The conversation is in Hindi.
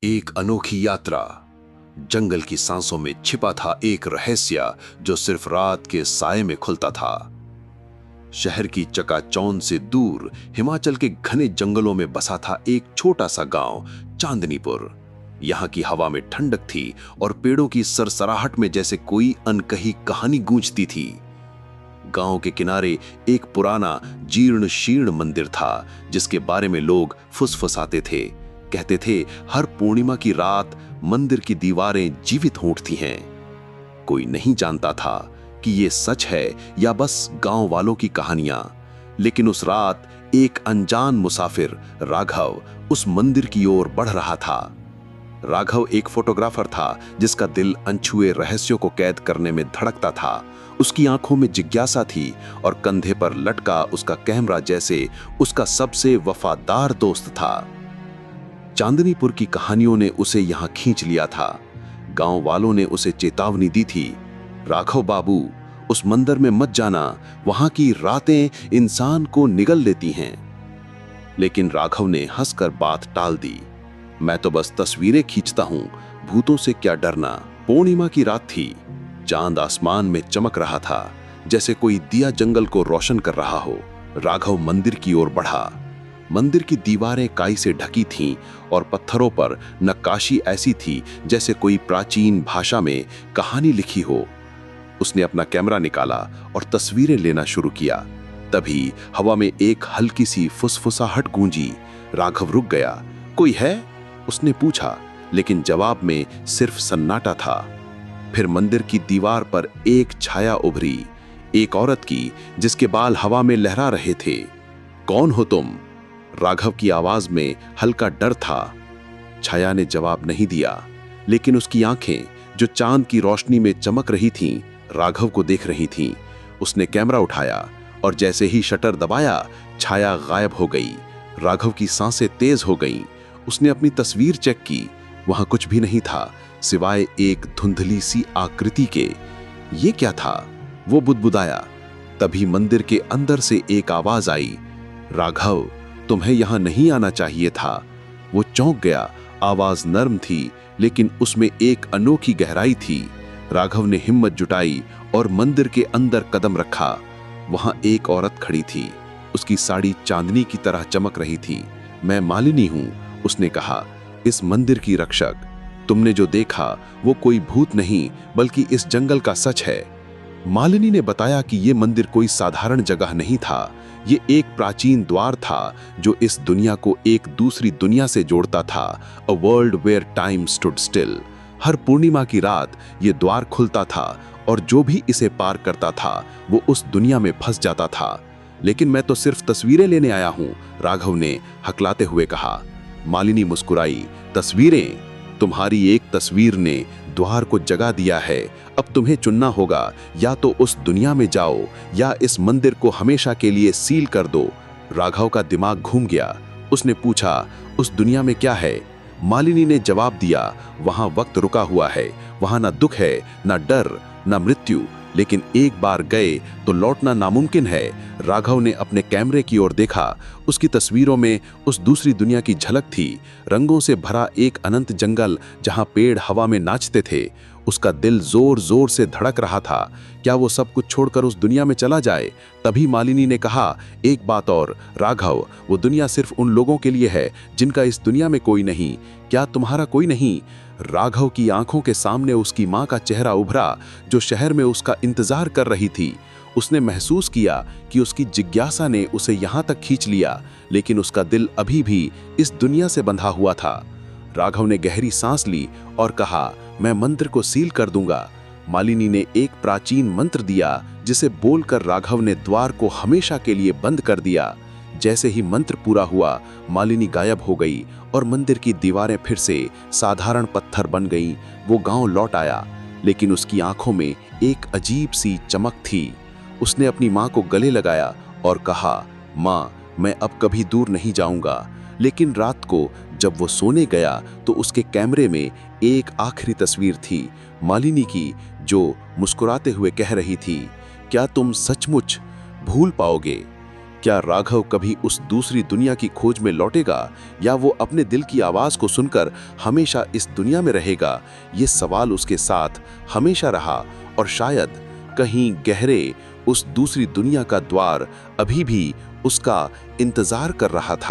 एक अनोखी यात्रा। जंगल की सांसों में छिपा था एक रहस्य जो सिर्फ रात के साये में खुलता था। शहर की चकाचौंध से दूर हिमाचल के घने जंगलों में बसा था एक छोटा सा गांव, चांदनीपुर। यहाँ की हवा में ठंडक थी और पेड़ों की सरसराहट में जैसे कोई अनकही कहानी गूंजती थी। गांव के किनारे एक पुराना जीर्ण शीर्ण मंदिर था, जिसके बारे में लोग फुसफुसाते थे। कहते थे हर पूर्णिमा की रात मंदिर की दीवारें जीवित हो उठती हैं। कोई नहीं जानता था कि ये सच है या बस गांव वालों की कहानियां। लेकिन उस रात एक अनजान मुसाफिर राघव उस मंदिर की ओर बढ़ रहा था। राघव एक फोटोग्राफर था जिसका दिल अनछुए रहस्यों को कैद करने में धड़कता था। उसकी आंखों में जिज्ञासा थी और कंधे पर लटका उसका कैमरा जैसे उसका सबसे वफादार दोस्त था। चांदनीपुर की कहानियों ने उसे यहां खींच लिया था। गांव वालों ने उसे चेतावनी दी थी, राघव बाबू, उस मंदिर में मत जाना, वहां की रातें इंसान को निगल लेती हैं। लेकिन राघव ने हंसकर बात टाल दी। मैं तो बस तस्वीरें खींचता हूं, भूतों से क्या डरना। पूर्णिमा की रात थी। चांद आसमान में चमक रहा था, जैसे कोई दिया जंगल को रोशन कर रहा हो। राघव मंदिर की ओर बढ़ा। मंदिर की दीवारें काई से ढकी थीं और पत्थरों पर नक्काशी ऐसी थी जैसे कोई प्राचीन भाषा में कहानी लिखी हो। उसने अपना कैमरा निकाला और तस्वीरें लेना शुरू किया। तभी हवा में एक हल्की सी फुसफुसाहट गूंजी। राघव रुक गया। कोई है? उसने पूछा, लेकिन जवाब में सिर्फ सन्नाटा था। फिर मंदिर की दीवार पर एक छाया उभरी, एक औरत की, जिसके बाल हवा में लहरा रहे थे। कौन हो तुम? राघव की आवाज में हल्का डर था। छाया ने जवाब नहीं दिया, लेकिन उसकी आंखें, जो चांद की रोशनी में चमक रही थीं, राघव को देख रही थीं। उसने कैमरा उठाया और जैसे ही शटर दबाया, छाया गायब हो गई। राघव की सांसें तेज हो गईं। उसने अपनी तस्वीर चेक की। वहां कुछ भी नहीं था सिवाय एक धुंधली सी आकृति के। ये क्या था? वो बुदबुदाया। तभी मंदिर के अंदर से एक आवाज आई, राघव, तुम्हें यहां नहीं आना चाहिए था। वो चौंक गया। आवाज नर्म थी, लेकिन उसमें एक अनोखी गहराई थी। राघव ने हिम्मत जुटाई और मंदिर के अंदर कदम रखा। वहां एक औरत खड़ी थी। उसकी साड़ी चांदनी की तरह चमक रही थी। मैं मालिनी हूं, उसने कहा, इस मंदिर की रक्षक। तुमने जो देखा वो कोई भूत नहीं, बल्कि इस जंगल का सच है। मालिनी ने बताया कि ये मंदिर कोई साधारण जगह नहीं था। ये एक प्राचीन द्वार था जो इस दुनिया को एक दूसरी दुनिया से जोड़ता था। A world where time stood still. हर पूर्णिमा की रात ये द्वार खुलता था और जो भी इसे पार करता था वो उस दुनिया में फंस जाता था। लेकिन मैं तो सिर्फ तस्वीरें लेने आया हूं, राघव ने हकलाते हुए कहा। मालिनी मुस्कुराई। तस्वीरें? तुम्हारी एक तस्वीर ने द्वार को जगा दिया है। अब तुम्हें चुनना होगा, या तो उस दुनिया में जाओ या इस मंदिर को हमेशा के लिए सील कर दो। राघव का दिमाग घूम गया। उसने पूछा, उस दुनिया में क्या है? मालिनी ने जवाब दिया, वहां वक्त रुका हुआ है। वहां ना दुख है, ना डर, ना मृत्यु। लेकिन एक बार गए तो लौटना नामुमकिन है। राघव ने अपने कैमरे की ओर देखा। उसकी तस्वीरों में उस दूसरी दुनिया की झलक थी। रंगों से भरा एक अनंत जंगल जहां पेड़ हवा में नाचते थे। उसका दिल जोर जोर से धड़क रहा था। क्या वो सब कुछ छोड़कर उस दुनिया में चला जाए? तभी मालिनी ने कहा, एक बात और राघव, वो दुनिया सिर्फ उन लोगों के लिए है जिनका इस दुनिया में कोई नहीं। क्या तुम्हारा कोई नहीं? राघव की आंखों के सामने उसकी मां का चेहरा उभरा, जो शहर में उसका इंतजार कर रही थी। उसने महसूस किया कि उसकी जिज्ञासा ने उसे यहां तक खींच लिया, लेकिन उसका दिल अभी भी इस दुनिया से बंधा हुआ था। राघव ने गहरी सांस ली और कहा, मैं मंत्र को सील कर दूंगा। मालिनी ने एक प्राचीन मंत्र दिया, जिसे बोलकर राघव ने द्वार को हमेशा के लिए बंद कर दिया। जैसे ही मंत्र पूरा हुआ, मालिनी गायब हो गई और मंदिर की दीवारें फिर से साधारण पत्थर बन गईं। वो गांव लौट आया, लेकिन उसकी आंखों में एक अजीब सी चमक थी। उसने अपनी मां को गले लगाया और कहा, मां, मैं अब कभी दूर नहीं जाऊंगा। लेकिन रात को जब वो सोने गया तो उसके कैमरे में एक आखिरी तस्वीर थी, मालिनी की, जो मुस्कुराते हुए कह रही थी, क्या तुम सचमुच भूल पाओगे? क्या राघव कभी उस दूसरी दुनिया की खोज में लौटेगा, या वो अपने दिल की आवाज को सुनकर हमेशा इस दुनिया में रहेगा? ये सवाल उसके साथ हमेशा रहा, और शायद कहीं गहरे उस दूसरी दुनिया का द्वार अभी भी उसका इंतजार कर रहा था।